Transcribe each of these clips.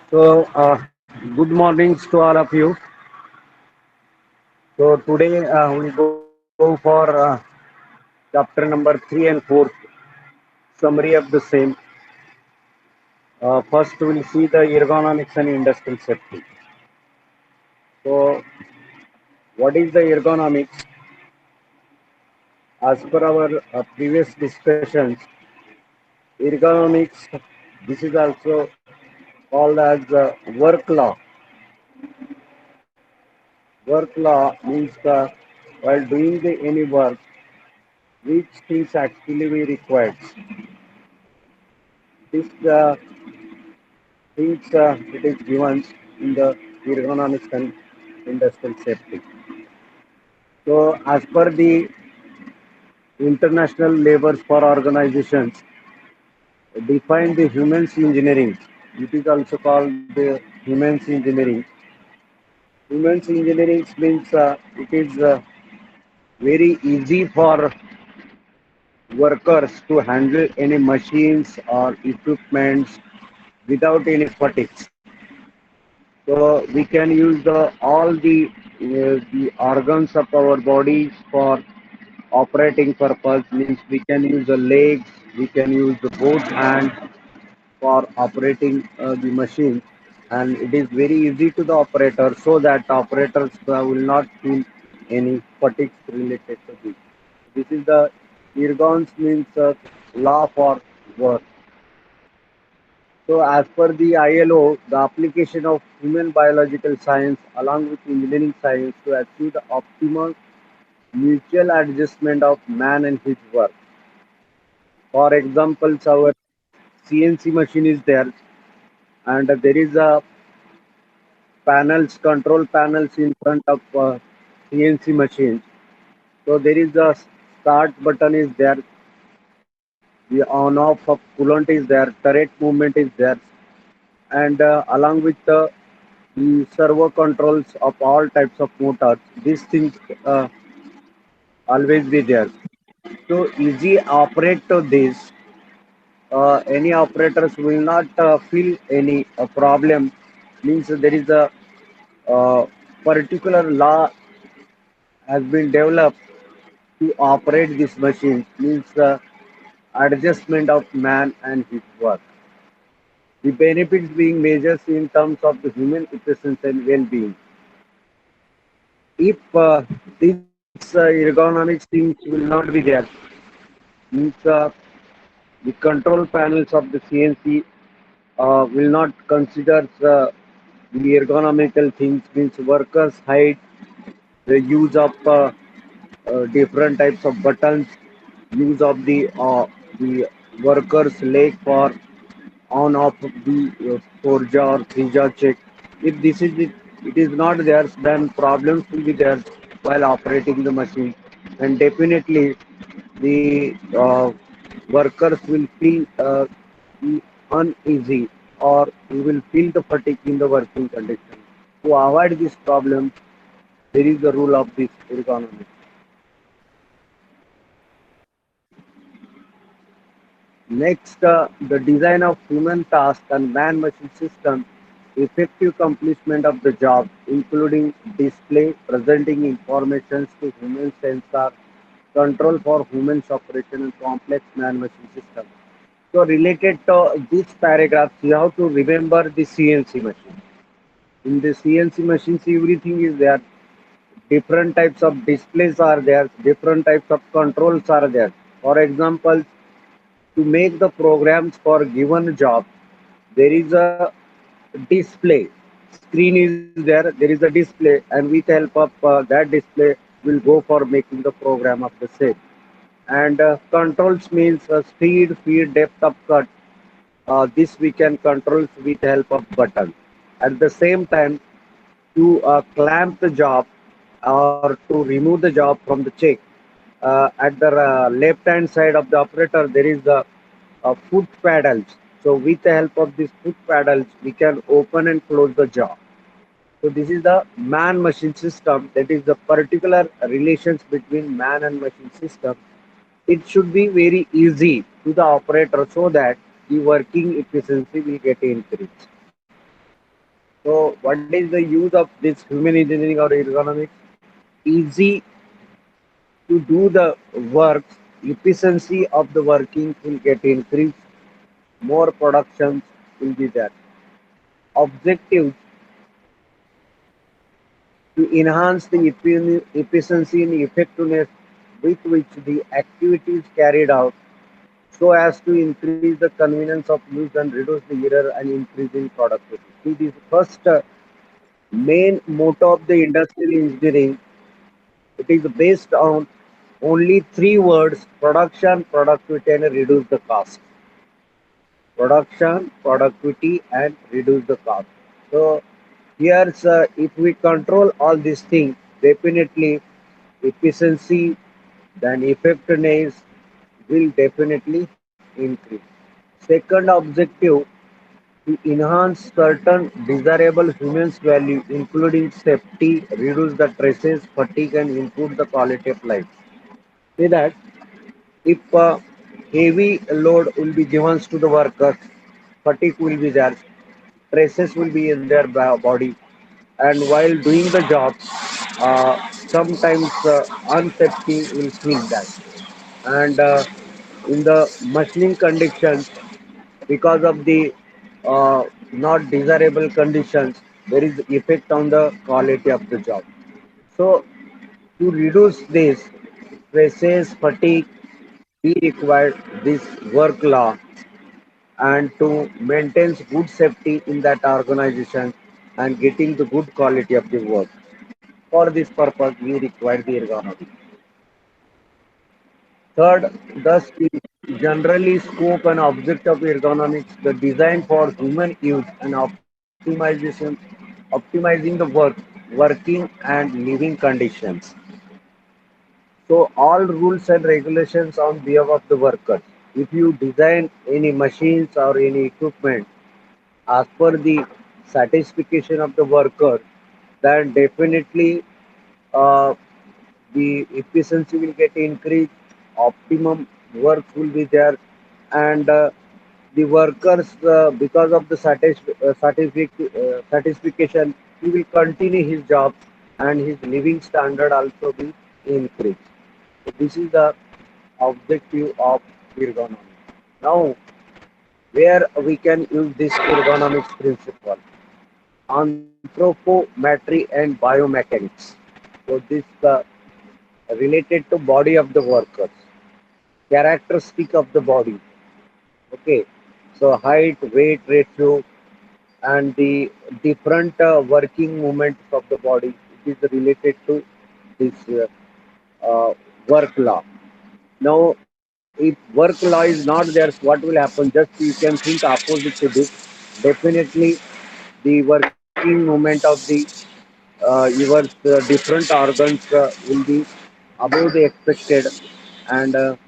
Good mornings to all of you. So today we'll go for chapter number 3 and 4, summary of the same. First, we'll see the ergonomics and industrial safety. So, what is the ergonomics? As per our previous discussions, ergonomics, this is also called as work law. Work law means while doing any work, which things actually we required. This things it is given in the ergonomics and industrial safety. So, as per the International Labour for Organizations, define the humans engineering. It is also called the humans engineering. Humans engineering means it is very easy for workers to handle any machines or equipments without any fatigues. So we can use the organs of our bodies for operating purpose. Means we can use the legs, we can use the both hands for operating the machine, and it is very easy to the operator, so that operators will not feel any fatigue related to this. This is the ergons means law for work. So, as per the ILO, the application of human biological science along with engineering science to achieve the optimal mutual adjustment of man and his work. For example, our CNC machine is there, and there is a panels, control panels in front of CNC machines. So there is a start button is there, the on off of coolant is there, turret movement is there, and along with the servo controls of all types of motors, these things always be there. So easy operate to this. Any operators will not feel any problem. Means there is a particular law has been developed to operate this machine. Means adjustment of man and his work. The benefits being measured in terms of the human efficiency and well-being. If these ergonomic things will not be there, means the control panels of the CNC will not consider the ergonomical things, means workers' height, the use of different types of buttons, use of the worker's leg for on off of the forja or threja check. If this is it is not there, then problems will be there while operating the machine, and definitely the workers will feel uneasy, or we will feel the fatigue in the working condition. To avoid this problem, there is the rule of this ergonomy. Next, the design of human task and man-machine system, effective accomplishment of the job, including display, presenting information to human sensor, control for human operation and complex man-machine system. So related to this paragraph, you have to remember the CNC machine. In the CNC machines, everything is there. Different types of displays are there. Different types of controls are there. For example, to make the programs for given job, there is a display. Screen is there. There is a display, and with help of that display, will go for making the program of the same. And controls means speed, feed, depth of cut. This we can control with help of button. At the same time, to clamp the job or to remove the job from the check. At the left hand side of the operator, there is the foot paddles. So with the help of these foot paddles, we can open and close the job. So this is the man-machine system. That is the particular relations between man and machine system. It should be very easy to the operator, so that the working efficiency will get increased. So, what is the use of this human engineering or ergonomics? Easy to do the work, efficiency of the working will get increased, more productions will be there. Objectives to enhance the efficiency and effectiveness with which the activity is carried out so as to increase the convenience of use and reduce the error and increasing productivity. See, this first main motto of the industrial engineering, it is based on only three words: production, productivity, and reduce the cost. Production, productivity, and reduce the cost. So here's if we control all these things, definitely efficiency, then effectiveness will definitely increase. Second objective, to enhance certain desirable human value, including safety, reduce the stresses, fatigue, and improve the quality of life. See that if heavy load will be given to the workers, fatigue will be there, stresses will be in their body, and while doing the job, sometimes unsafety will feel that. And in the machining conditions, because of the not desirable conditions, there is effect on the quality of the job. So to reduce this stresses, fatigue, we require this work law and to maintain good safety in that organization and getting the good quality of the work. For this purpose, we require the ergonomics. Third, thus the generally scope and object of ergonomics, the design for human use and optimizing the work, working and living conditions. So all rules and regulations on behalf of the workers. If you design any machines or any equipment as per the satisfaction of the worker, then definitely uh, the efficiency will get increased, optimum work will be there, and the workers, because of the satisfaction, he will continue his job and his living standard also will increase. So this is the objective of ergonomics. Now, where we can use this ergonomics principle? Anthropometry and biomechanics. So this related to body of the workers, characteristic of the body. Okay, so height, weight ratio, and the different working movements of the body. It is related to this work law. Now, if work law is not there, what will happen? Just you can think opposite to this. Definitely, the working movement of the your different organs will be above the expected, and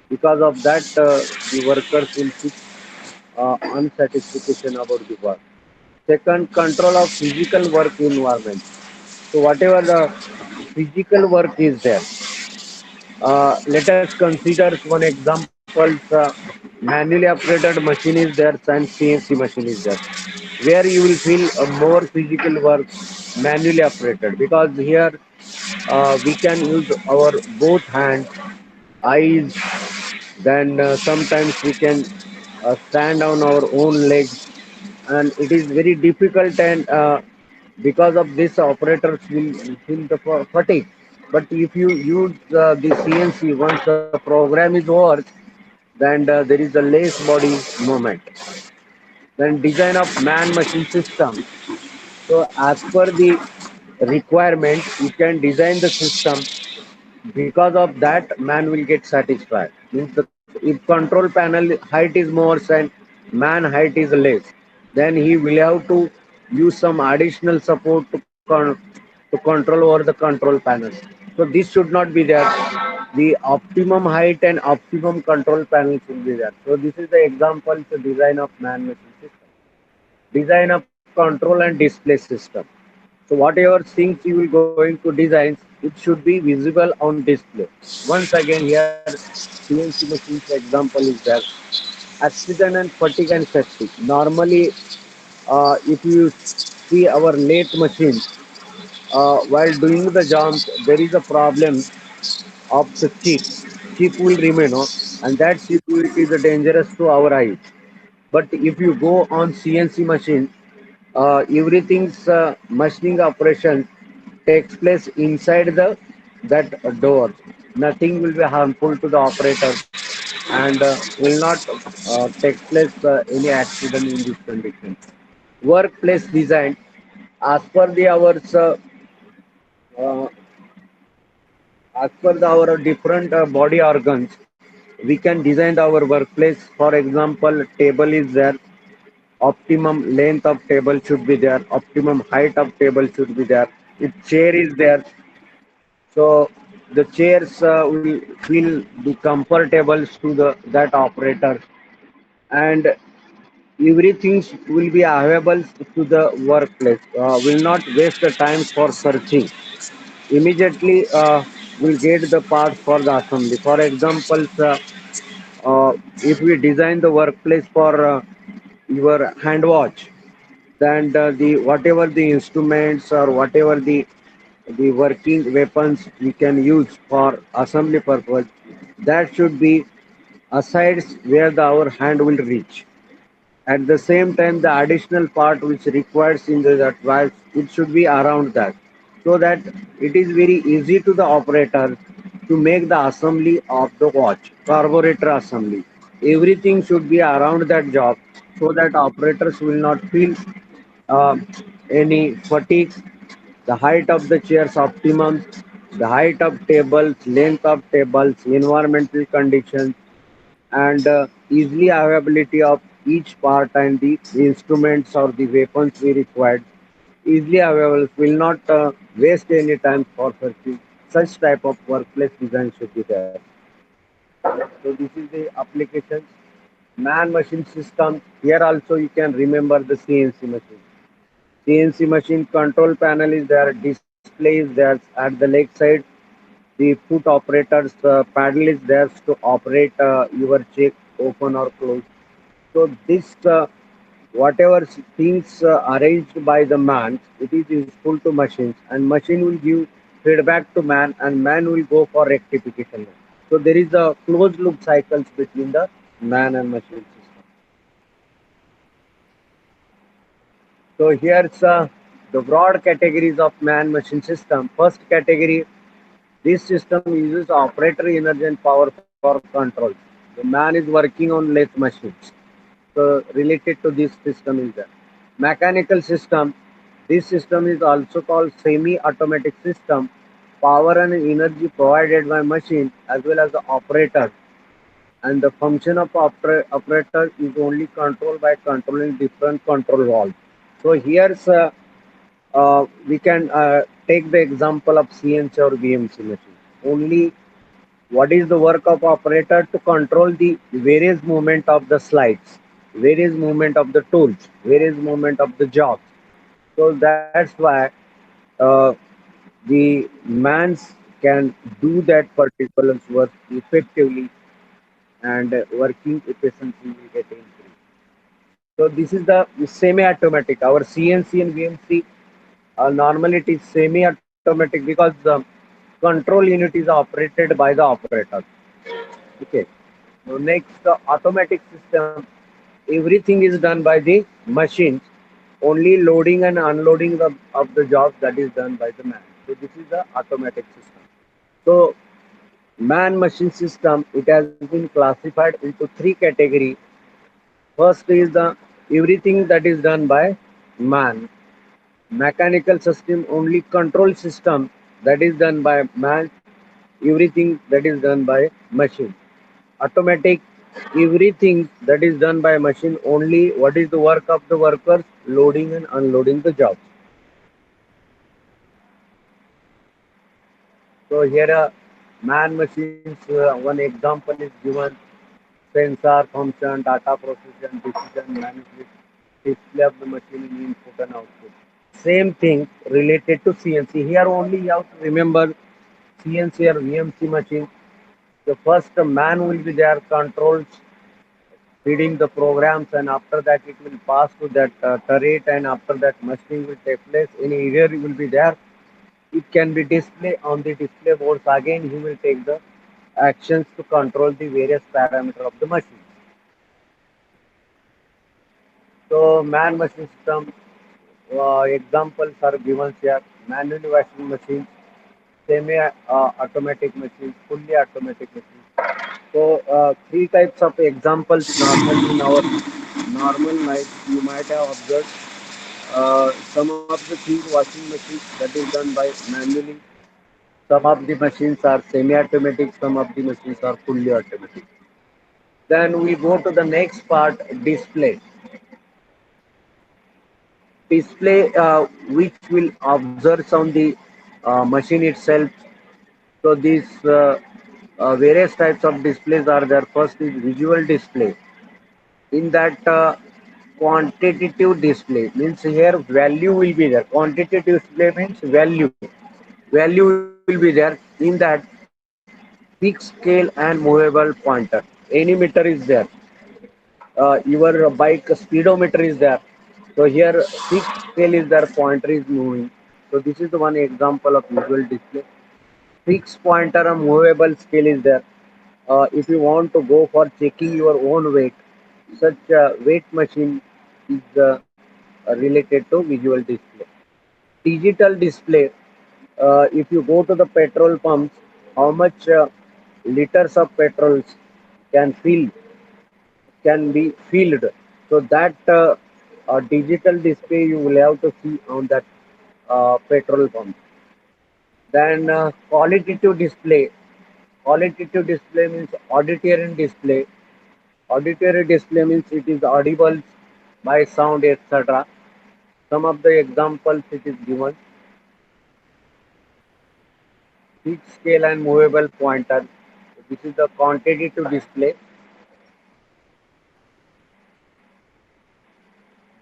because of that, the workers will feel unsatisfaction about the work. Second, control of physical work environment. So whatever the physical work is there, let us consider one example. Manually operated machine is there and CNC machine is there, where you will feel a more physical work manually operated, because here we can use our both hands, eyes, then sometimes we can stand on our own legs, and it is very difficult, and because of this operators will feel the fatigue. But if you use the CNC, once the program is over, then there is a less body movement. Then design of man machine system. So as per the requirement, you can design the system. Because of that, man will get satisfied. Means if control panel height is more and man height is less, then he will have to use some additional support to control over the control panel. So this should not be there. The optimum height and optimum control panels will be there. So this is the example, the design of man machine system. Design of control and display system. So whatever things you will going to design, it should be visible on display. Once again, here CNC machines example is there. Accident and fatigue and safety. Normally, if you see our lathe machine, while doing the jump, there is a problem of the chip. Chip will remain, and that chip is dangerous to our eyes. But if you go on CNC machine, everything's machining operation takes place inside the that door. Nothing will be harmful to the operator, and will not take place any accident in this condition. Workplace design, as per the hours, uh, as per our different body organs, we can design our workplace. For example, table is there, optimum length of table should be there, optimum height of table should be there. If chair is there, so the chairs will feel the comfortable to the that operator, and everything will be available to the workplace. Will not waste the time for searching. Immediately we'll get the parts for the assembly. For example, if we design the workplace for your hand watch, then the whatever the instruments or whatever the working weapons we can use for assembly purpose, that should be aside where our hand will reach. At the same time, the additional part which requires in the that drive, it should be around that, so that it is very easy to the operator to make the assembly of the watch, carburetor assembly. Everything should be around that job, so that operators will not feel uh, any fatigue. The height of the chairs optimum, the height of tables, length of tables, environmental conditions, and easily availability of each part and the instruments or the weapons we required easily available, will not waste any time for searching. Such type of workplace design should be there. So this is the application. Man machine system. Here also you can remember the CNC machine. CNC machine control panel is there, display is there at the leg side. The foot operator's paddle is there to operate your check open or close. So this whatever things arranged by the man, it is useful to machines, and machine will give feedback to man, and man will go for rectification. So there is a closed loop cycles between the man and machine system. So here's the broad categories of man machine system. First category, this system uses operator energy and power for control. The man is working on lathe machines. So related to this system is the mechanical system. This system is also called semi-automatic system. Power and energy provided by machine as well as the operator, and the function of operator is only controlled by controlling different control valves. So here's we can take the example of CNC or VMC machine. Only what is the work of operator to control the various movement of the slides, various movement of the tools, various movement of the jobs. So that's why uh, the mans can do that particular work effectively, and working efficiency will get increased. So this is the semi-automatic. Our CNC and VMC normally it is semi-automatic because the control unit is operated by the operator. Okay. So next, the automatic system. Everything is done by the machines. Only loading and unloading of the jobs that is done by the man. So this is the automatic system. So man machine system, it has been classified into three categories. First is the everything that is done by man. Mechanical system, only control system that is done by man. Everything that is done by machine. Automatic, everything that is done by machine, only what is the work of the workers, loading and unloading the jobs. So here man machines, one example is given: sensor function, data processing, decision management, display of the machine in input and output. Same thing related to CNC. Here only you have to remember CNC or VMC machine. The first man will be there, controls feeding the programs, and after that it will pass to that turret, and after that machining will take place. Any error will be there, it can be displayed on the display boards. Again, he will take the actions to control the various parameter of the machine. So man machine system examples are given here: manual washing machines, semi automatic machines, fully automatic machines. So three types of examples normally in our normal life you might have observed. Some of the things washing machines that is done by manually. Some of the machines are semi-automatic. Some of the machines are fully automatic. Then we go to the next part, display. Display which will observe on the machine itself. So these various types of displays are there. First is visual display. In that quantitative display means here value will be there. Quantitative display means value. Value will be there. In that fixed scale and movable pointer. Any meter is there. Your bike speedometer is there. So here fixed scale is there, pointer is moving. So this is the one example of visual display. Fixed pointer and movable scale is there. If you want to go for checking your own weight, such weight machine is related to visual display. Digital display, if you go to the petrol pumps, how much liters of petrols can fill can be filled. So that digital display you will have to see on that petrol pump. Then qualitative display. Qualitative display means auditory display. Auditory display means it is audible by sound, etc. Some of the examples it is given: fixed scale and movable pointer. This is the quantitative display.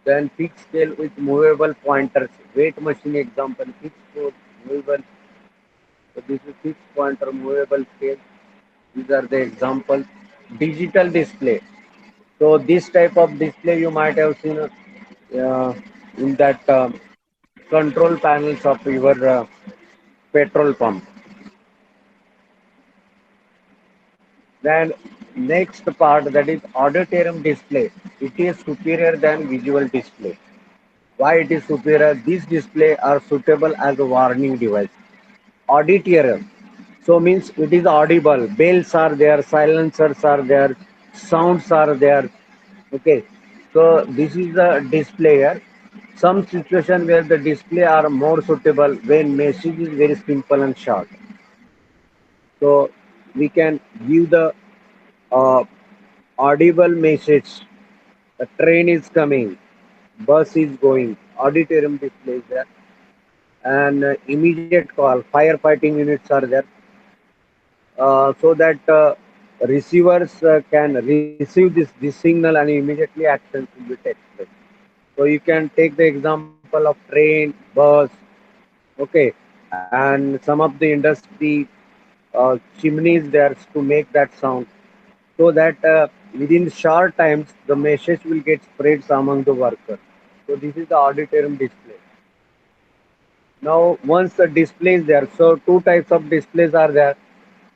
Then fixed scale with movable pointers. Weight machine example, fixed scale, movable. So this is fixed pointer, movable scale. These are the examples. Digital display. So this type of display you might have seen in that control panels of your petrol pump. Then next part, that is auditorium display. It is superior than visual display. Why it is superior? These display are suitable as a warning device. Auditorium. So means it is audible. Bells are there, silencers are there, sounds are there. Okay. So this is the display here. Some situation where the display are more suitable when message is very simple and short. So we can give the uh, audible message. The train is coming, bus is going, auditorium display is there, and immediate call, firefighting units are there, so that receivers can receive this signal and immediately actions will be taken place. So you can take the example of train, bus, okay, and some of the industry chimneys there to make that sound, so that within short times the message will get spread among the workers. So this is the auditorium display. Now once the display is there, so two types of displays are there.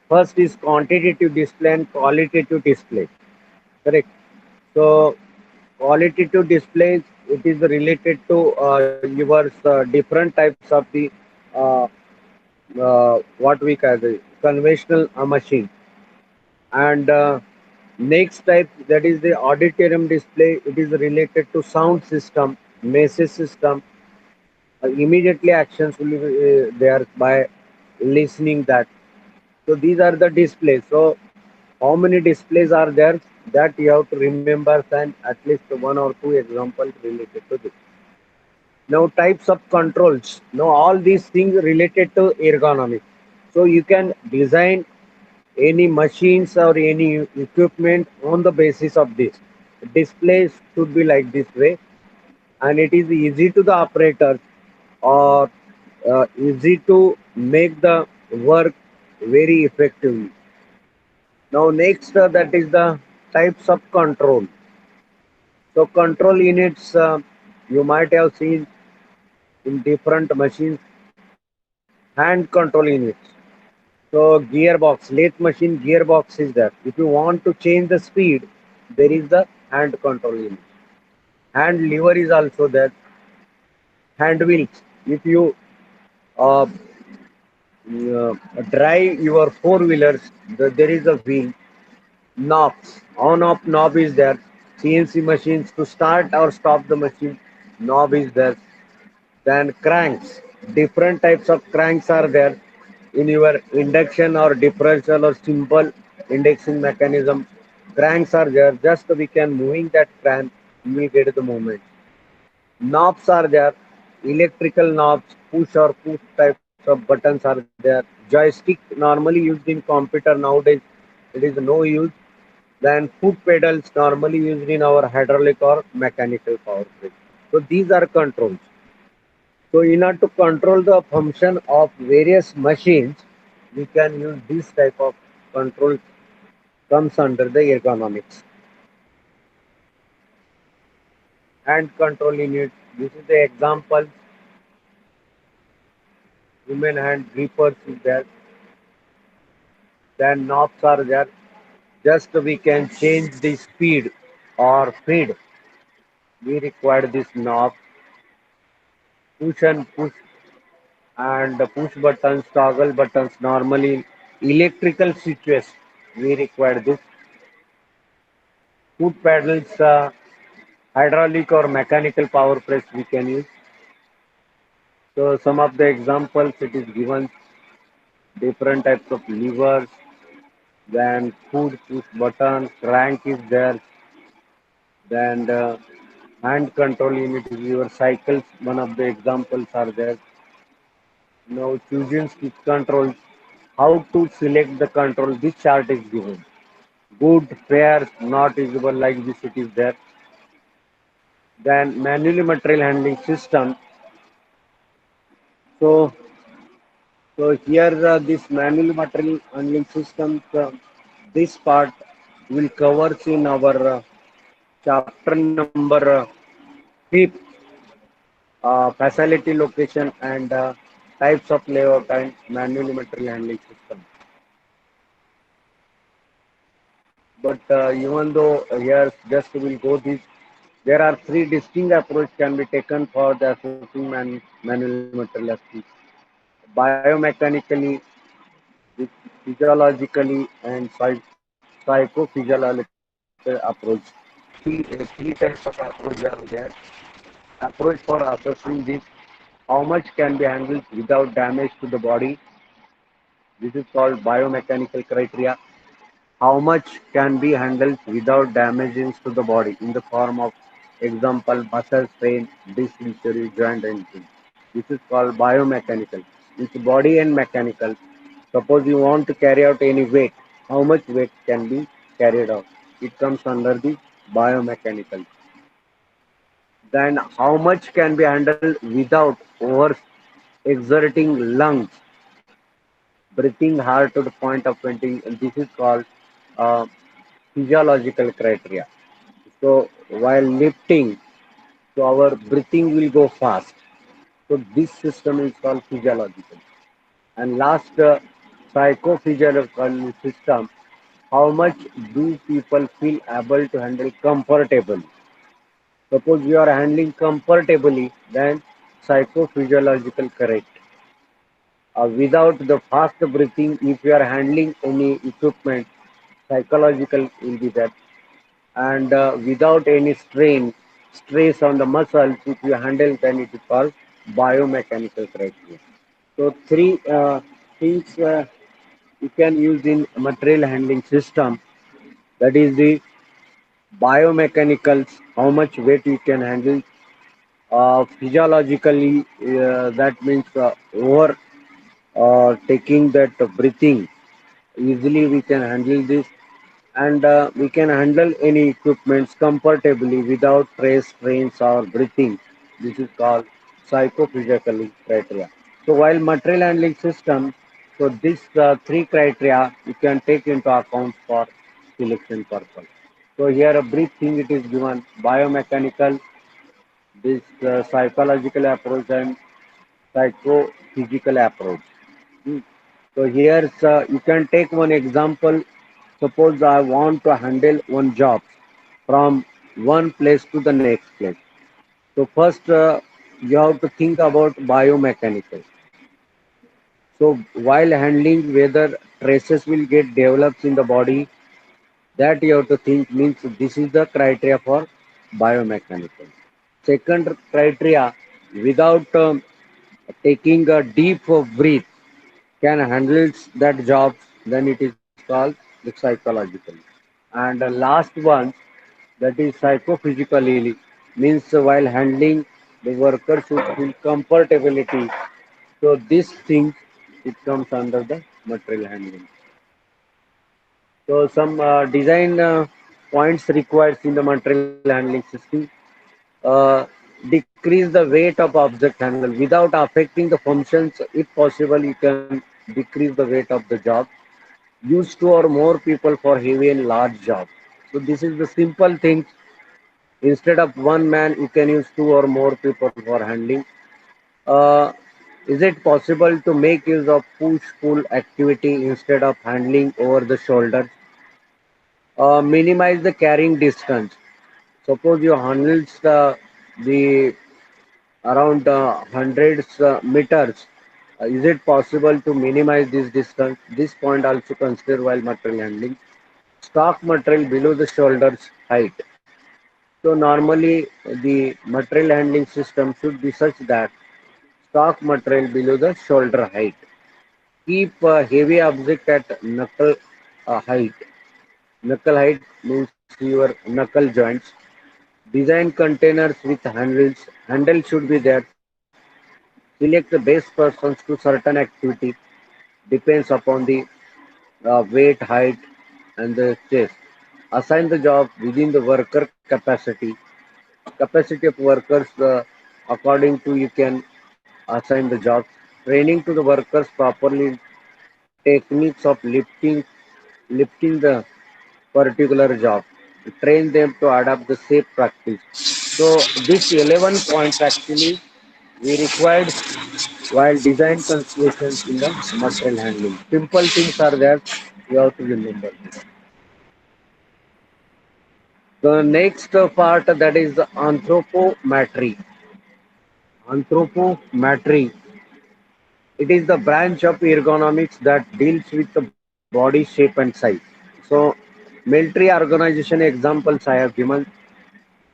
First is quantitative display and qualitative display. Correct. So qualitative displays, it is related to your different types of the uh, what we call the conventional machine. And next type, that is the auditorium display. It is related to sound system, message system. Immediately actions will be there by listening that. So these are the displays. So how many displays are there, that you have to remember, and at least one or two examples related to this. Now types of controls. Now all these things related to ergonomics. So you can design any machines or any equipment on the basis of this. Displays should be like this way, and it is easy to the operators, or easy to make the work very effectively. Now next, that is the types of control. So control units you might have seen in different machines, hand control units. So gearbox, lathe machine gearbox is there. If you want to change the speed, there is the hand control unit. Hand lever is also there. Hand wheels. If you uh, drive your four wheelers, there is a wheel. Knobs. On off knob is there. CNC machines to start or stop the machine. Knob is there. Then cranks. Different types of cranks are there in your induction or differential or simple indexing mechanism. Cranks are there. Just we can moving that crank immediate the moment. Knobs are there. Electrical knobs, push or push types of buttons are there. Joystick normally used in computer nowadays. It is no use. Then foot pedals normally used in our hydraulic or mechanical power grid. So these are controls. So in order to control the function of various machines, we can use this type of control comes under the ergonomics. Hand control unit. This is the example. Human hand grippers is there. Then knobs are there. Just we can change the speed or feed. We require this knob. Push and push and push buttons, toggle buttons. Normally electrical switches. We require this. Foot pedals. Hydraulic or mechanical power press we can use. So some of the examples it is given different types of levers, then foot push button, crank is there, then hand control unit is your cycles. One of the examples are there. Now choosing switch controls. How to select the control? This chart is given. Good, fair, not usable like this it is there. Then manually material handling system. So So here this manual material handling system, this part will cover in our chapter number 5, facility location and types of layout and manual material handling system. But even though here just will go this, there are three distinct approaches can be taken for the assessing manual material handling. Biomechanically, physiologically, and psychophysiological approach. Three types of approach are there. Approach for assessing this, how much can be handled without damage to the body. This is called biomechanical criteria. How much can be handled without damaging to the body in the form of example muscle strain, disc injury, joint injury. This is called biomechanical. It's body and mechanical. Suppose you want to carry out any weight, how much weight can be carried out? It comes under the biomechanical. Then how much can be handled without over exerting lungs, breathing hard to the point of fainting. This is called uh, physiological criteria. So while lifting, so our breathing will go fast. So this system is called physiological. And last, psychophysiological system. How much do people feel able to handle comfortably? Suppose you are handling comfortably, then psychophysiological correct. Without the fast breathing, if you are handling any equipment, psychological will be that. And without any stress on the muscles, if you handle, then it is called biomechanical criteria. So three things you can use in material handling system. That is the biomechanicals, how much weight you can handle. Physiologically, that means over taking that breathing. Easily we can handle this, and we can handle any equipments comfortably without stress, strains, or breathing. This is called psychophysical criteria. So while material handling system, so these three criteria you can take into account for selection purpose. So here a brief thing it is given biomechanical, this psychological approach and psychophysical approach. Hmm. So here you can take one example. Suppose I want to handle one job from one place to the next place. So first you have to think about biomechanical. So while handling whether traces will get developed in the body, that you have to think means this is the criteria for biomechanical. Second criteria, without taking a deep breath, can handle that job, then it is called the psychological. And the last one, that is psychophysically, means while handling, the worker should feel comfortability. So this thing, it comes under the material handling. So some design points required in the material handling system. Uh, Decrease the weight of object handle without affecting the functions. If possible, you can decrease the weight of the job. Use two or more people for heavy and large jobs. So this is the simple thing. Instead of one man, you can use two or more people for handling. Uh, is it possible to make use of push-pull activity instead of handling over the shoulder? Minimize the carrying distance. Suppose you handle the around hundreds meters. Is it possible to minimize this distance? This point also consider while material handling. Stock material below the shoulders height. So normally the material handling system should be such that stock material below the shoulder height. Keep heavy object at knuckle height. Knuckle height means your knuckle joints. Design containers with handles. Handle should be there. Select the best persons to certain activity. Depends upon the weight, height, and the chest. Assign the job within the worker capacity. Capacity of workers according to you can assign the jobs. Training to the workers properly. Techniques of lifting the particular job. Train them to adapt the safe practice. So these 11 points actually we required while design considerations in the material handling. Simple things are there you have to remember. The next part that is the anthropometry. Anthropometry, it is the branch of ergonomics that deals with the body shape and size. So military organization examples I have given,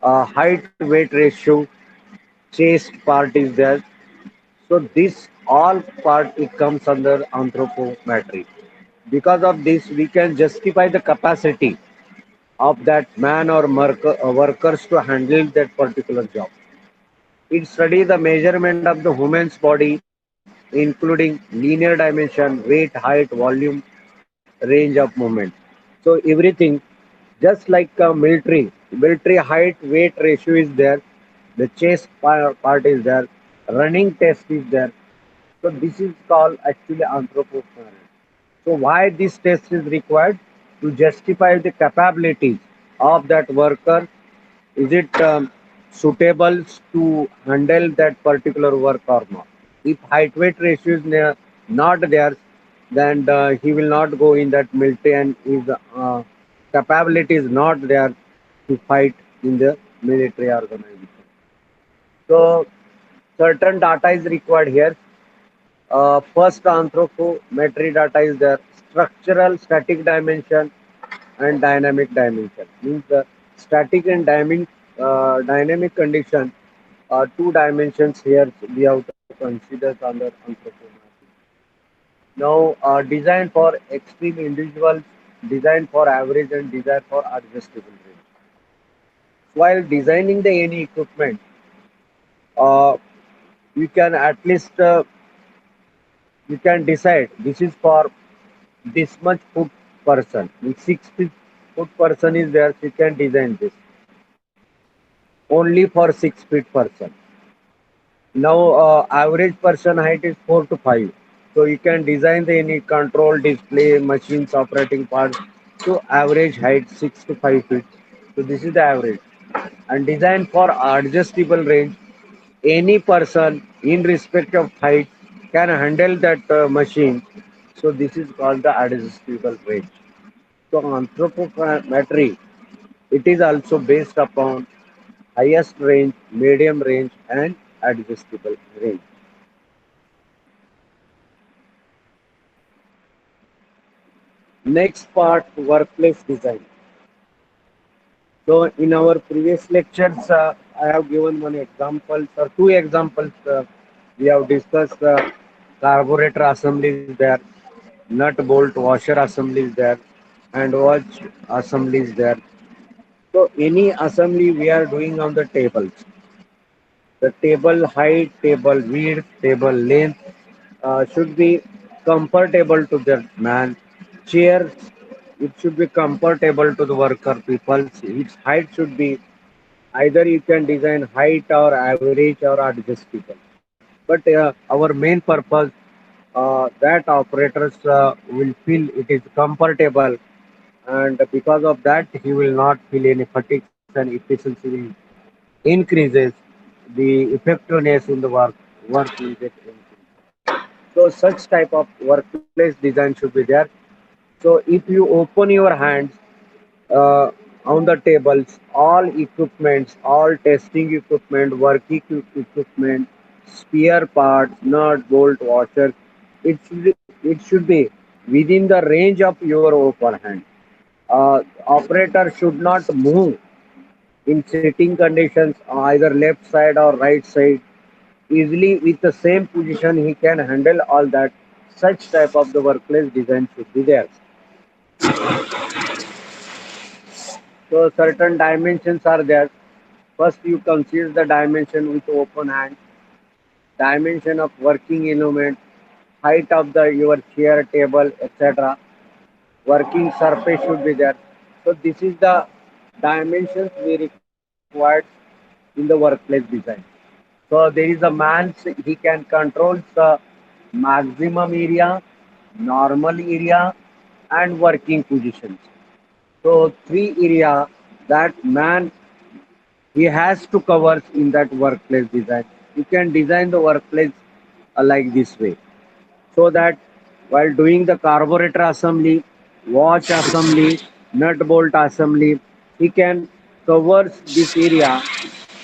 height weight ratio, chest part is there. So this all part it comes under anthropometry. Because of this, we can justify the capacity of that man or workers to handle that particular job. It studies the measurement of the human's body, including linear dimension, weight, height, volume, range of movement. So everything, just like military height weight ratio is there, the chest part is there, running test is there. So this is called actually anthropometry. So why this test is required? To justify the capabilities of that worker. Is it suitable to handle that particular work or not? If height weight ratio is not there, then he will not go in that military and his capability is not there to fight in the military organization. So certain data is required here. First anthropometry data is there. Structural static dimension and dynamic dimension. Means the static and dynamic condition are two dimensions here we have to consider under anthropometry. Now, design for extreme individuals, design for average, and design for adjustable range. While designing the any equipment, uh, you can at least you can decide this is for this much foot person. If 6 feet foot person is there, so you can design this only for 6 feet person. Now, average person height is 4 to 5. So you can design the any control display, machines, operating parts to average height 6 to 5 feet. So this is the average. And design for adjustable range. Any person in respect of height can handle that machine. So this is called the adjustable range. So anthropometry, it is also based upon highest range, medium range, and adjustable range. Next part, workplace design. So in our previous lectures, I have given one example or two examples. We have discussed carburetor assemblies there, nut bolt washer assemblies there, and watch assemblies there. So any assembly we are doing on the tables, the table height, table width, table length should be comfortable to the man. Chairs, it should be comfortable to the worker people. Its height should be either you can design height or average or adjustable. But our main purpose that operators will feel it is comfortable, and because of that he will not feel any fatigue and efficiency will increases, the effectiveness in the work will get increased. So such type of workplace design should be there. So if you open your hands uh, on the tables, all equipments, all testing equipment, working equipment, spare parts, nut, bolt, washer, it should be within the range of your open hand. Operator should not move in sitting conditions, either left side or right side. Easily with the same position, he can handle all that. Such type of the workplace design should be there. So certain dimensions are there. First, you consider the dimension with open hand, dimension of working element, height of the your chair, table, etc. Working surface should be there. So this is the dimensions we required in the workplace design. So there is a man, he can control the maximum area, normal area, and working positions. So three area that man he has to cover in that workplace design. You can design the workplace like this way, so that while doing the carburetor assembly, watch assembly, nut bolt assembly, he can cover this area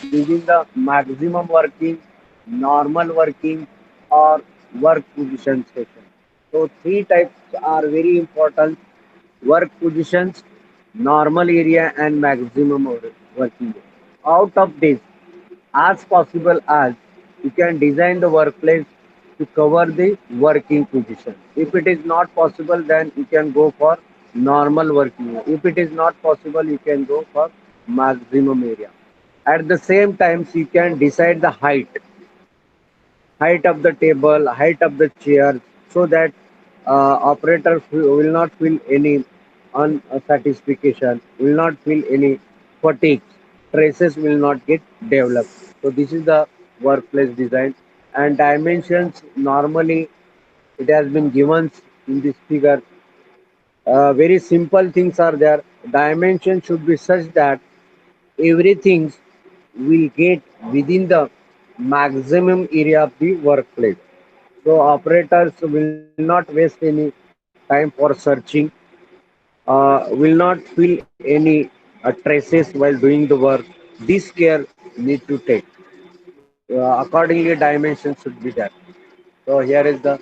within the maximum working, normal working, or work position station. So three types are very important: work positions, normal area, and maximum working area. Out of this, as possible as you can design the workplace to cover the working position. If it is not possible, then you can go for normal working area. If it is not possible, you can go for maximum area. At the same time, you can decide the height of the table, height of the chair, so that operator will not feel any unsatisfaction, will not feel any fatigue, traces will not get developed. So this is the workplace design, and dimensions normally it has been given in this figure. Very simple things are there. Dimension should be such that everything will get within the maximum area of the workplace. So operators will not waste any time for searching, will not feel any traces while doing the work. This care need to take. Accordingly, dimensions should be there. So here is the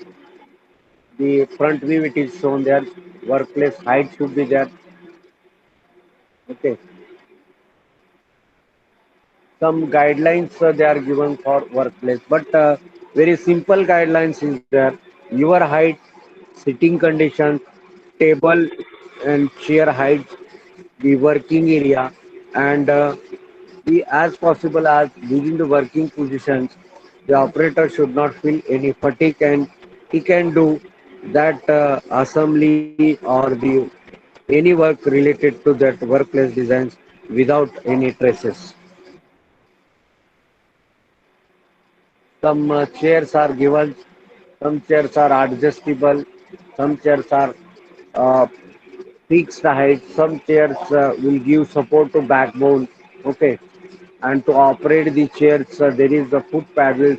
front view. It is shown there. Workplace height should be there. Okay. Some guidelines they are given for workplace, but very simple guidelines is there. Your height, sitting conditions, table and chair height, the working area, and the as possible as within the working positions, the operator should not feel any fatigue, and he can do that assembly or the any work related to that workplace designs without any traces. Some chairs are given, some chairs are adjustable, some chairs are fixed height. Some chairs will give support to backbone. Okay, and to operate the chairs, there is the foot paddles.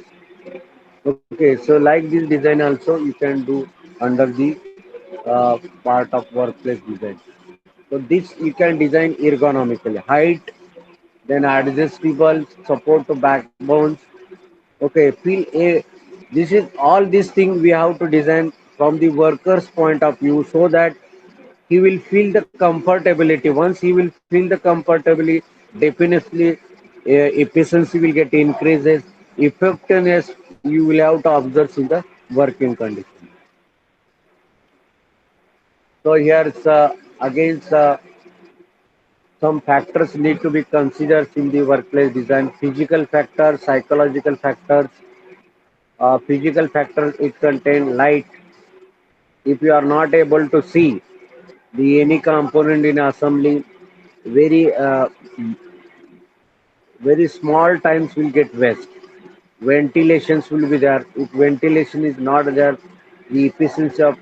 Okay, so like this design also you can do under the part of workplace design. So this you can design ergonomically. Height, then adjustable support to backbones. Okay, feel a. This is all these things we have to design from the worker's point of view so that he will feel the comfortability. Once he will feel the comfortability, definitely efficiency will get increases. Effectiveness you will have to observe in the working condition. So here's again some factors need to be considered in the workplace design. Physical factors, psychological factors. Physical factors it contain light. If you are not able to see the any component in assembly, very very small times will get waste. Ventilations will be there. If ventilation is not there, the efficiency of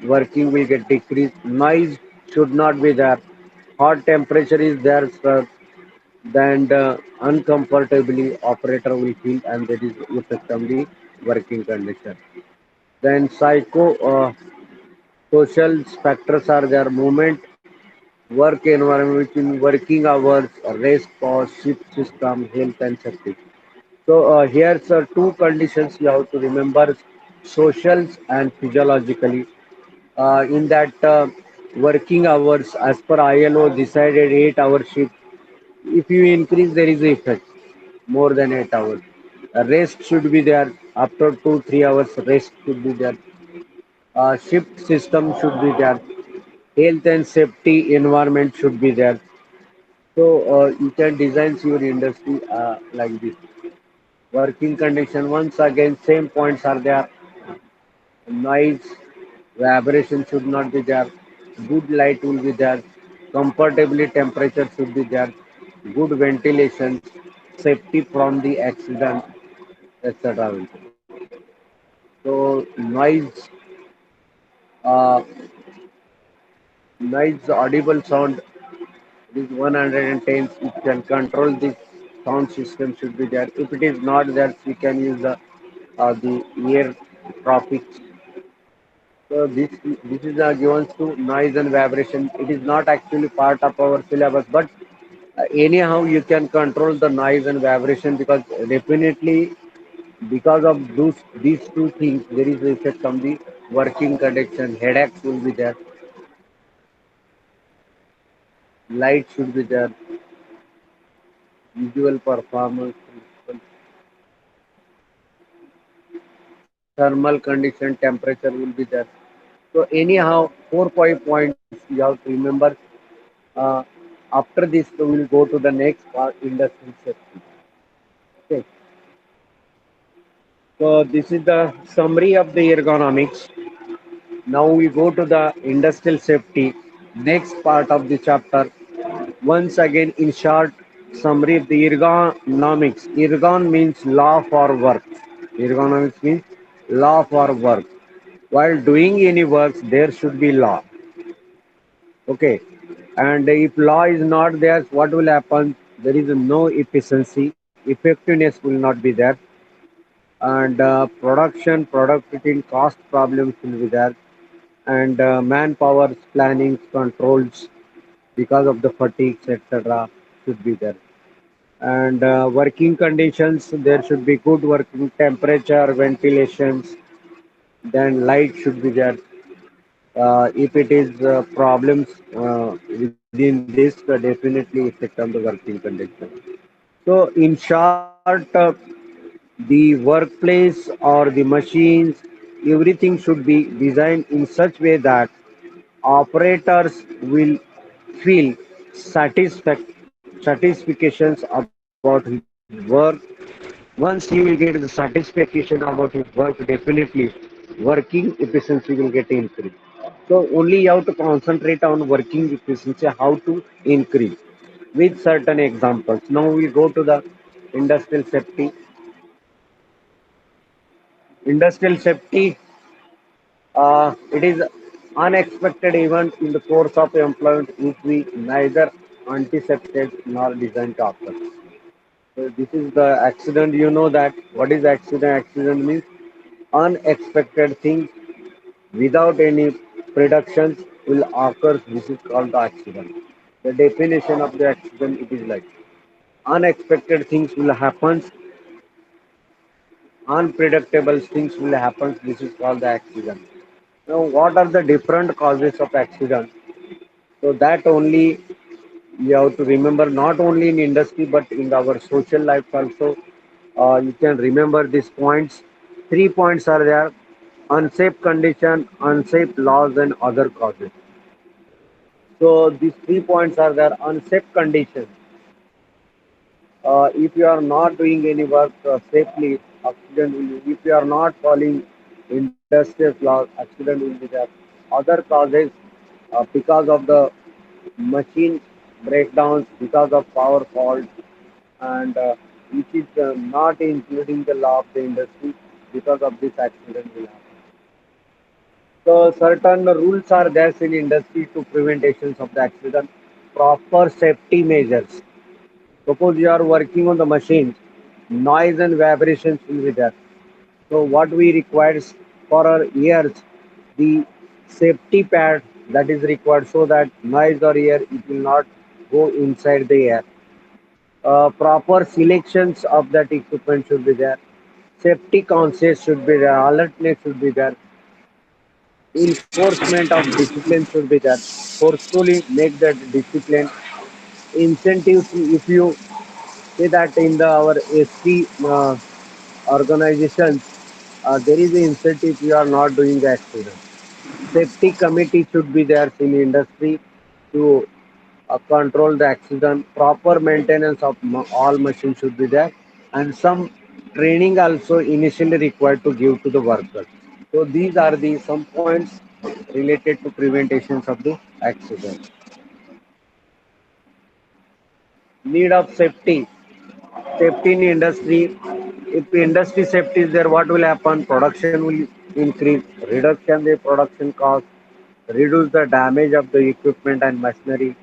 working will get decreased. Noise should not be there. Hot temperature is there, sir. Then uncomfortably operator will feel, and that is effect on the working condition. Then social factors are there. Movement, work environment, in working hours, rest, pause, shift system, health and safety. So here's two conditions you have to remember: socials and physiologically. In that working hours, as per ILO, decided 8-hour shift. If you increase, there is a effect more than 8 hours. Rest should be there after 2-3 hours. Rest should be there. Shift system should be there. Health and safety environment should be there. So you can design your industry like this. Working condition once again same points are there. Noise, vibration should not be there. Good light will be there. Comfortably temperature should be there. Good ventilation, safety from the accident, etc. So uh, noise audible sound is 110. You can control this sound system should be there. If it is not there, we can use the air traffic. So this is given to noise and vibration. It is not actually part of our syllabus, but anyhow you can control the noise and vibration because definitely because of these two things there is effect on the working condition. Headaches will be there, light should be there, visual performance, thermal condition, temperature will be there. So anyhow, 4 5 points you have to remember. Uh, After this, we will go to the next part, industrial safety. Okay. So this is the summary of the ergonomics. Now we go to the industrial safety, next part of the chapter. Once again, in short summary of the ergonomics. Ergon means law for work. Ergonomics means law for work. While doing any works, there should be law. Okay. And if law is not there, what will happen? There is no efficiency. Effectiveness will not be there. And production, productivity, cost problems will be there. And manpower planning controls because of the fatigues, etc., should be there. And working conditions, there should be good working temperature, ventilations, then light should be there. If it is problems within this, definitely effect on the working condition. So, in short, the workplace or the machines, everything should be designed in such way that operators will feel satisfactions about his work. Once he will get the satisfaction about his work, definitely working efficiency will get increased. So only you have to concentrate on working efficiency, how to increase with certain examples. Now we go to the industrial safety. Industrial safety, it is. Unexpected event in the course of employment which we neither anticipated nor designed to occur. So this is the accident. You know that what is accident? Accident means unexpected things without any predictions will occur. This is called the accident. The definition of the accident it is like unexpected things will happen, unpredictable things will happen. This is called the accident. Now, what are the different causes of accident? So that only you have to remember not only in industry but in our social life also. You can remember these points. 3 points are there: unsafe condition, unsafe laws, and other causes. So these 3 points are there. Unsafe condition. If you are not doing any work safely, accident will be. If you are not following industrial laws, accident will be there. Other causes because of the machine breakdowns, because of power fault, and which is not including the law of the industry. Because of this, accident will happen. So certain rules are there in industry to preventations of the accident. Proper safety measures. Suppose you are working on the machines, noise and vibrations will be there. So what we require is for our ears, the safety pad that is required so that noise or air it will not go inside the air. Proper selections of that equipment should be there. Safety conscious should be there. Alertness should be there. Enforcement of discipline should be there. Forcefully make that discipline. Incentives if you say that in the our ST organizations, there is an incentive you are not doing the accident. Safety committee should be there in industry to control the accident. Proper maintenance of all machines should be there, and some training also initially required to give to the workers. So these are the some points related to preventations of the accident. Need of safety. Safety in industry. If industry safety is there, what will happen? Production will increase. Reduction the production cost. Reduce the damage of the equipment and machinery.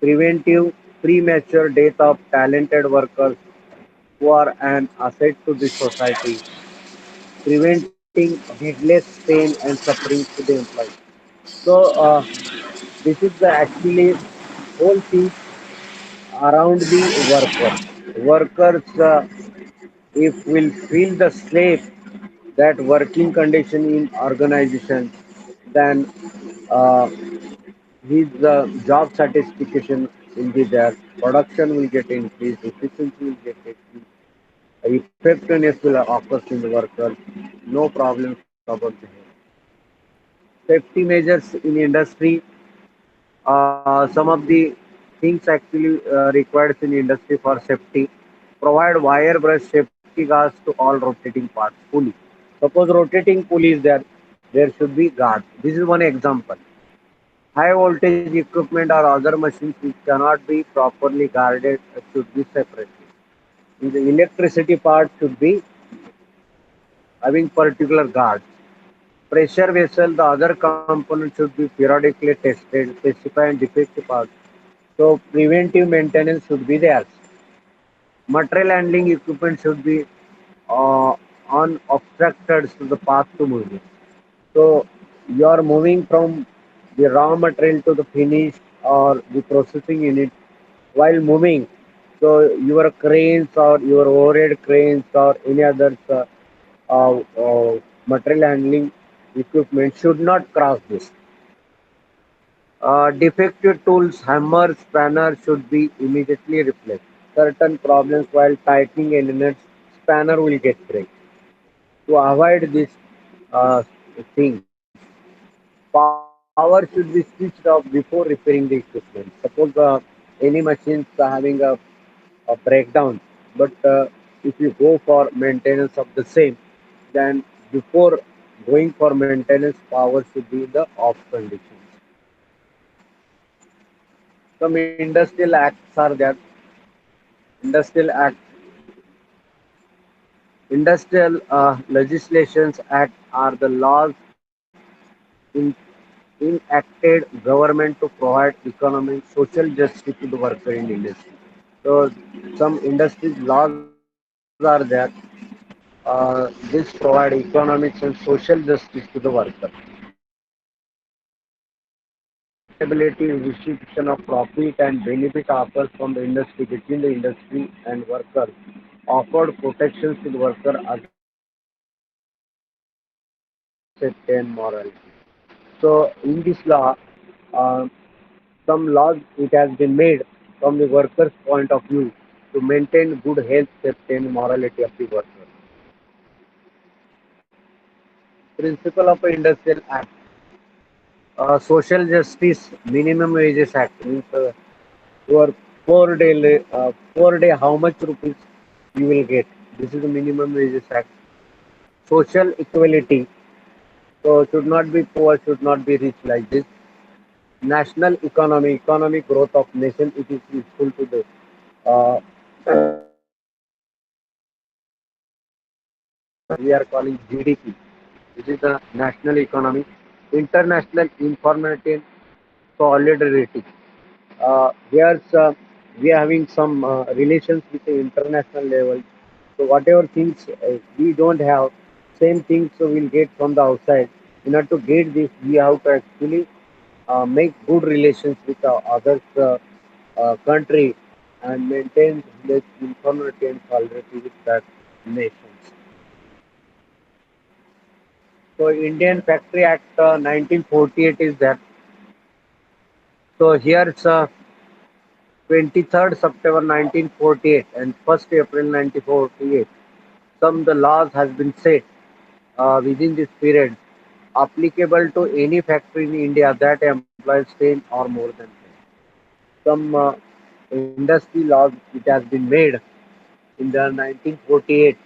Preventive premature death of talented workers who are an asset to the society. Preventing needless pain and suffering to the employee. So this is the actually whole thing around the worker. Workers, if will feel the slave that working condition in organization, then uh, his job satisfaction will be there, production will get increased, efficiency will get increased, effectiveness will occur in the worker, no problems about the health. Safety measures in industry, some of the things actually required in industry for safety. Provide wire brush safety guards to all rotating parts fully. Suppose rotating pulley is there, there should be guards. This is one example. High voltage equipment or other machines which cannot be properly guarded should be separately. In the electricity part should be having particular guards. Pressure vessel, the other components should be periodically tested, specify and defective parts. So preventive maintenance should be there. Material handling equipment should be uh, unobstructed to the path to movement. So you are moving from the raw material to the finished or the processing unit while moving. So your cranes or your overhead cranes or any other material handling equipment should not cross this. Defective tools, hammers, spanners should be immediately replaced. Certain problems while tightening a nut, spanner will get break. To avoid this uh, thing, power should be switched off before repairing the equipment. Suppose any machines are having a breakdown, but if you go for maintenance of the same, then before going for maintenance, power should be in the off condition. Some industrial acts are there. Industrial act, industrial legislations act are the laws in enacted government to provide economic social justice to the worker in industry. So some industries laws are there. This provide economics and social justice to the worker. Accountability, distribution of profit and benefit offers from the industry between the industry and workers offered protections to the worker against safety and morality. So in this law, uh, some laws it has been made from the workers' point of view to maintain good health, safety and morality of the worker. Principle of Industrial Act, Social Justice Minimum Wages Act means your 4 day how much rupees you will get. This is the Minimum Wages Act. Social equality, so should not be poor, should not be rich like this. National economy, economic growth of nation, it is useful to the uh, we are calling GDP. This is the national economy. International information solidarity. Here's we are having some relations with the international level. So whatever things we don't have, same things so we'll get from the outside. In order to get this, we have to actually make good relations with the other country and maintain this informality and solidarity with that nations. So Indian Factory Act 1948 is that. So here's 23rd September 1948 and 1st April 1948. Some the laws has been set within this period applicable to any factory in India that employs 10 or more than 10. Some industry laws it has been made in the 1948.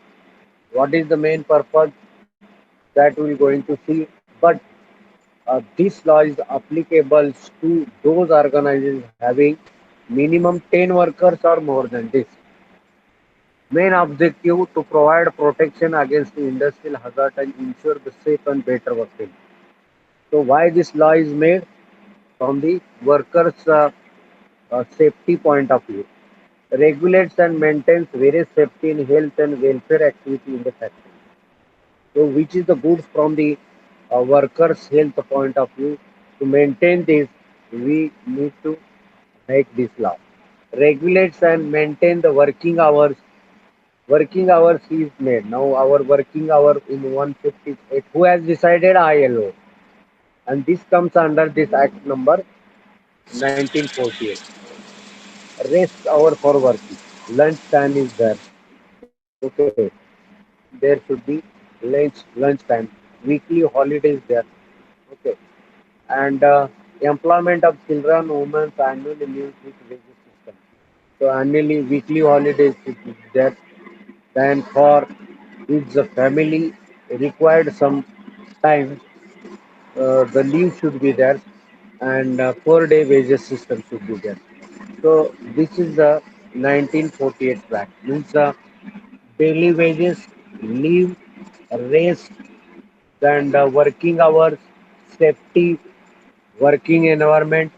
What is the main purpose that we're going to see? But this law is applicable to those organizations having minimum 10 workers or more than this. Main objective to provide protection against the industrial hazard and ensure the safe and better working. So why this law is made? From the workers' safety point of view. Regulates and maintains various safety and health and welfare activity in the factory. So which is the goods from the workers' health point of view. To maintain this, we need to make this law. Regulates and maintain the working hours. Working hours is made. Now our working hour in 158. Who has decided? ILO. And this comes under this act number 1948. Rest hour for working. Lunch time is there. Okay. There should be lunch time. Weekly holidays there. Okay. And employment of children, women, annual leave with wages system. So annually, weekly holidays is there. Then for if the family required some time, the leave should be there, and 4 day wages system should be there. So this is the 1948 Act. Means the daily wages, leave, rest, and working hours, safety, working environment.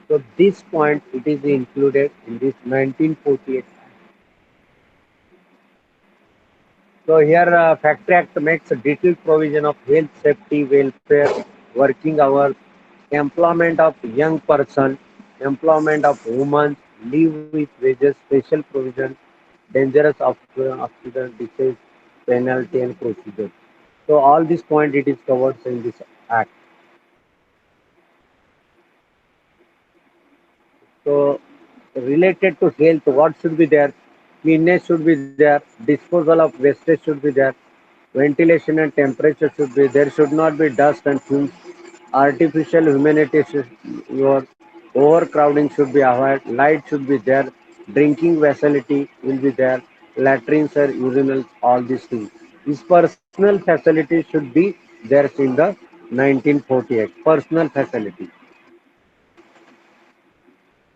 So this point it is included in this 1948. So here Factory Act makes a detailed provision of health, safety, welfare, working hours, employment of young person, employment of women, leave with wages, special provision, dangerous accident, disease, penalty and procedure. So all this point it is covered in this act. So related to health, what should be there? Cleanness should be there. Disposal of wastage should be there. Ventilation and temperature should be there. Should not be dust and fumes. Artificial humidity should your overcrowding should be avoided. Light should be there. Drinking facility will be there. Latrines or urinals, all these things. These personal facilities should be there in the 1948. Personal facility.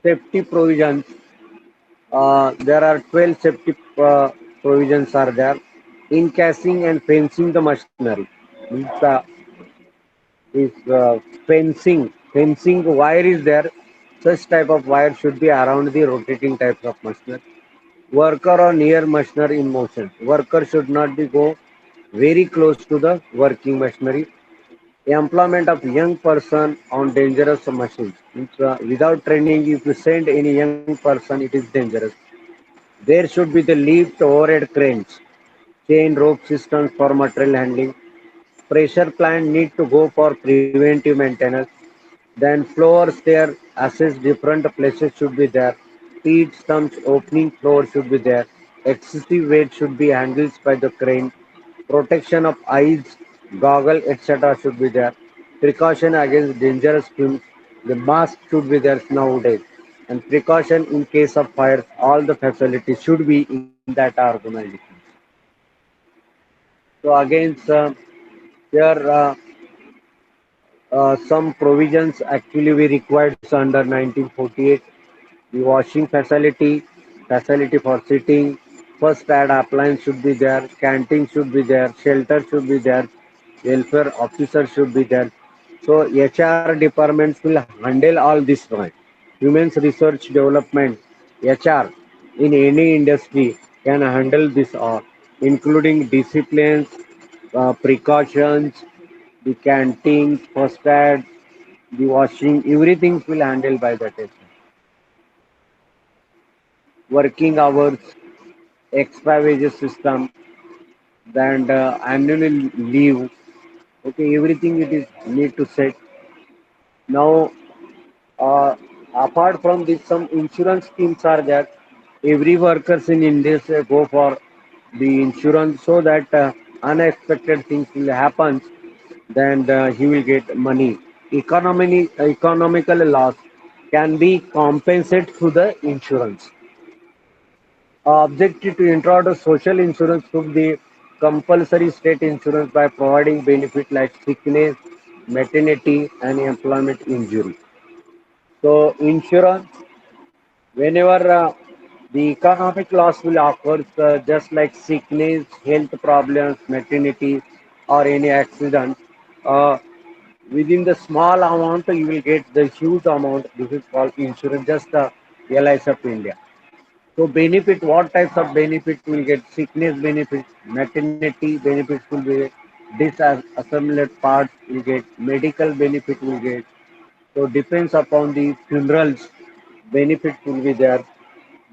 Safety provisions. There are 12 safety provisions are there. Encasing and fencing the machinery. Means, is fencing. Fencing wire is there. Such type of wire should be around the rotating types of machinery. Worker or near machinery in motion. Worker should not be go very close to the working machinery. Employment of young person on dangerous machines. Without training, if you send any young person, it is dangerous. There should be the lift overhead cranes, chain rope systems for material handling. Pressure plant need to go for preventive maintenance. Then floor stair access different places should be there. Feet stumps opening floor should be there. Excessive weight should be handled by the crane. Protection of eyes, goggle, etc. should be there. Precaution against dangerous fumes. The mask should be there nowadays. And precaution in case of fires, all the facilities should be in that organization. So against here some provisions actually we required under 1948. The washing facility for sitting, first aid appliance should be there, canteen should be there, shelter should be there, welfare officer should be there. So HR departments will handle all this one. Human research development, HR in any industry can handle this all, including disciplines, precautions, the canteen, first aid, the washing, everything will handle by that HR. Working hours, extra wages system, then annual leave. Okay, everything it is need to set. Now, uh, apart from this, some insurance schemes are there. Every workers in India say go for the insurance so that unexpected things will happen. Then he will get money. Economical loss can be compensated through the insurance. Objective to introduce social insurance through the compulsory state insurance by providing benefit like sickness, maternity, and employment injury. So insurance, whenever the economic loss will occur, just like sickness, health problems, maternity, or any accident, uh, within the small amount you will get the huge amount. This is called insurance, just LIC of India. So benefit, what types of benefit will get? Sickness benefit, maternity benefits will be disassembled parts will get, medical benefit will get. So depends upon the funerals benefit will be there.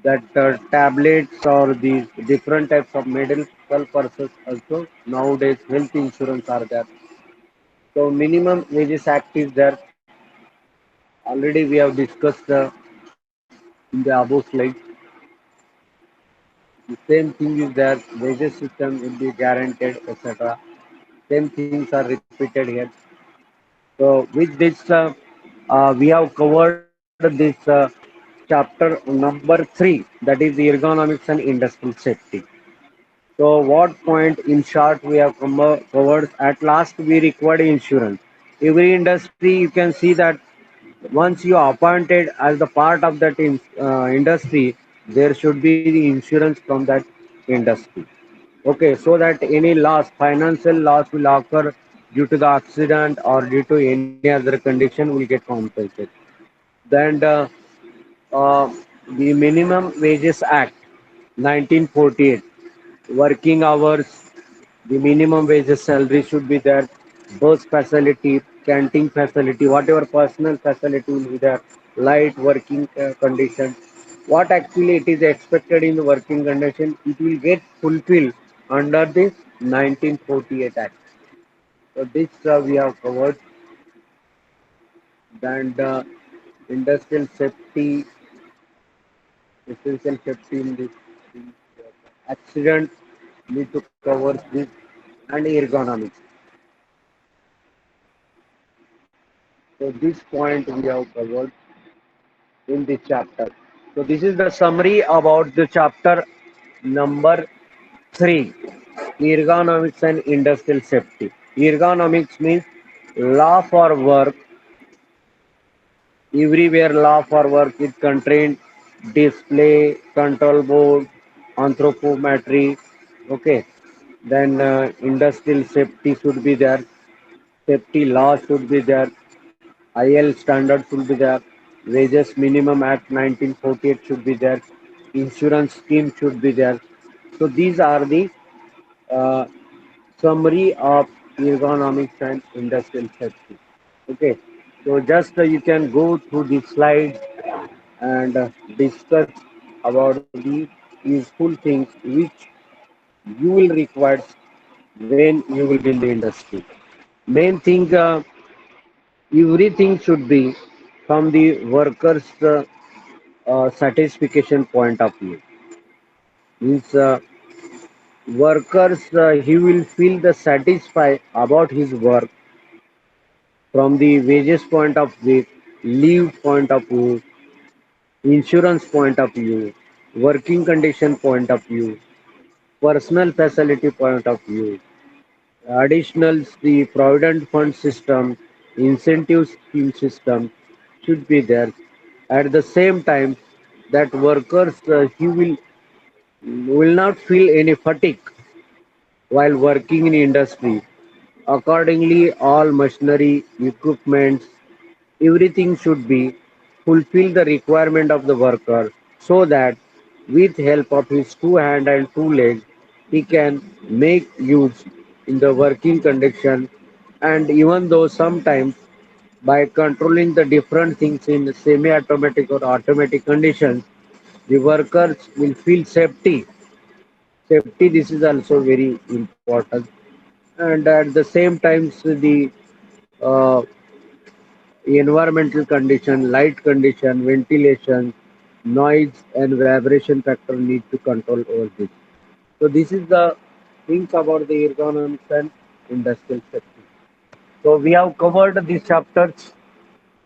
That tablets or the different types of medical purposes also nowadays health insurance are there. So minimum wages act is there. Already we have discussed in the above slide. The same thing is there, wages system will be guaranteed, etc. Same things are repeated here. So with this, we have covered this chapter number 3, that is the ergonomics and industrial safety. So what point in short we have covered? At last we required insurance. Every industry you can see that once you are appointed as the part of that industry, there should be the insurance from that industry. Okay, so that any loss, financial loss will occur due to the accident or due to any other condition will get compensated. Then uh, the Minimum Wages Act 1948, working hours, the minimum wages salary should be there, bus facility, canteen facility, whatever personal facility will be there, light working condition. What actually it is expected in the working condition, it will get fulfilled under the 1948 Act. So this we have covered. Then industrial safety, essential safety in this accident need to cover this, and ergonomics. So this point we have covered in this chapter. So this is the summary about the chapter number 3, ergonomics and industrial safety. Ergonomics means law for work. Everywhere law for work is contained, display, control board, anthropometry. Okay. Then industrial safety should be there. Safety law should be there. IL standards should be there. Wages Minimum Act 1948 should be there. Insurance scheme should be there. So these are the uh, summary of ergonomics and industrial safety. Okay, so just you can go through the slide and discuss about the useful things which you will require when you will be in the industry. Main thing, everything should be from the workers' satisfaction point of view. Means workers, he will feel the satisfied about his work from the wages point of view, leave point of view, insurance point of view, working condition point of view, personal facility point of view, additional the provident fund system, incentive scheme system should be there. At the same time, that workers he will not feel any fatigue while working in industry. Accordingly, all machinery, equipments, everything should be fulfill the requirement of the worker so that with help of his two hand and two legs he can make use in the working condition. And even though sometimes by controlling the different things in semi-automatic or automatic conditions, the workers will feel safety. This is also very important. And at the same time, the uh, environmental condition, light condition, ventilation, noise and vibration factor need to control over this. So this is the things about the ergonomics and industrial safety. So we have covered these chapters,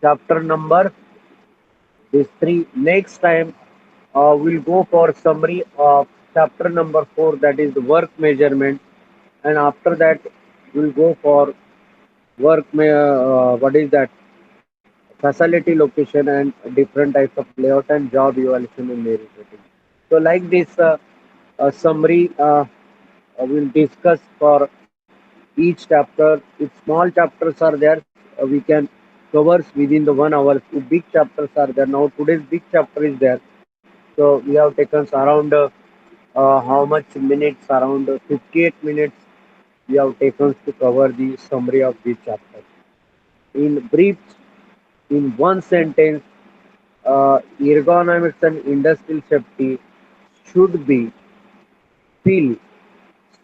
chapter number these three. Next time we'll go for summary of chapter number 4, that is work measurement, and after that we'll go for what is that, facility location and different types of layout and job evaluation and merit rating. So like this summary we'll discuss for each chapter. If small chapters are there, we can cover within the 1 hour. If big chapters are there, now today's big chapter is there. So we have taken around how much minutes? Around 58 minutes we have taken to cover the summary of this chapter. In brief, in one sentence, ergonomics and industrial safety should be feel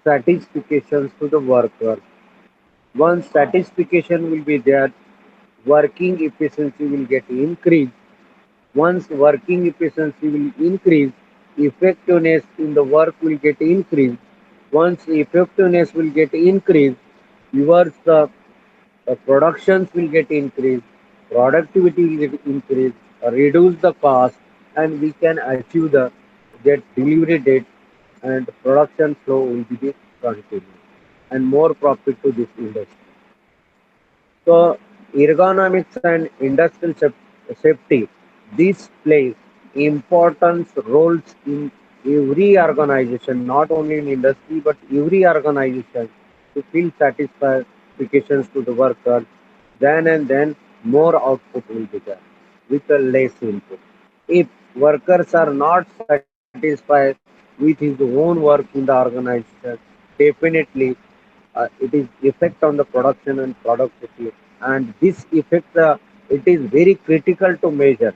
satisfactions to the worker. Once satisfaction will be there, working efficiency will get increased. Once working efficiency will increase, effectiveness in the work will get increased. Once effectiveness will get increased, yours productions will get increased, productivity will get increased, reduce the cost, and we can achieve the get delivery date and production flow will be continued and more profit to this industry. So ergonomics and industrial safety, this plays important roles in every organization, not only in industry but every organization to feel satisfactions to the workers. Then and then more output will be there with a less input. If workers are not satisfied with his own work in the organization, definitely it is effect on the production and productivity, and this effect it is very critical to measure.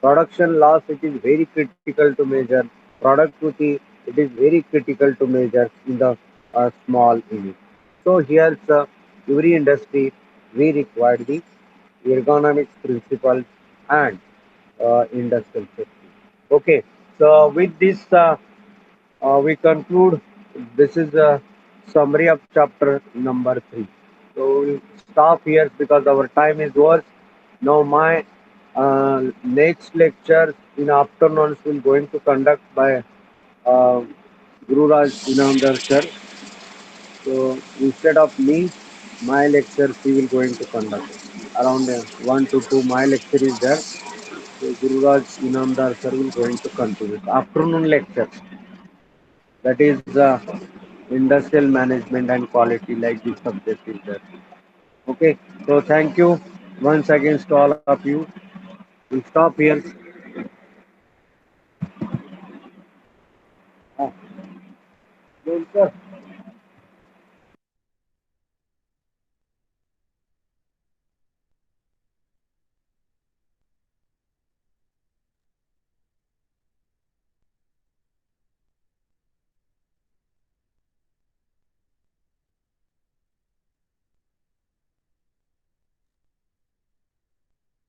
Production loss, it is very critical to measure. Productivity, it is very critical to measure in the small unit. So here's every industry we require the ergonomics principles and industrial safety. Okay, so with this we conclude. This is a summary of chapter number 3. So we'll stop here because our time is over. Now my next lecture in afternoons will going to conduct by uh, Guru Raj Inamdar sir. So instead of me, my lecture he will going to conduct. Around 1 to 2 my lecture is there. So Guru Raj Inamdar sir will going to contribute. Afternoon lecture, that is industrial management and quality, like this subject is there. Okay, so thank you once again to all of you. We'll stop here. Ah, Sir.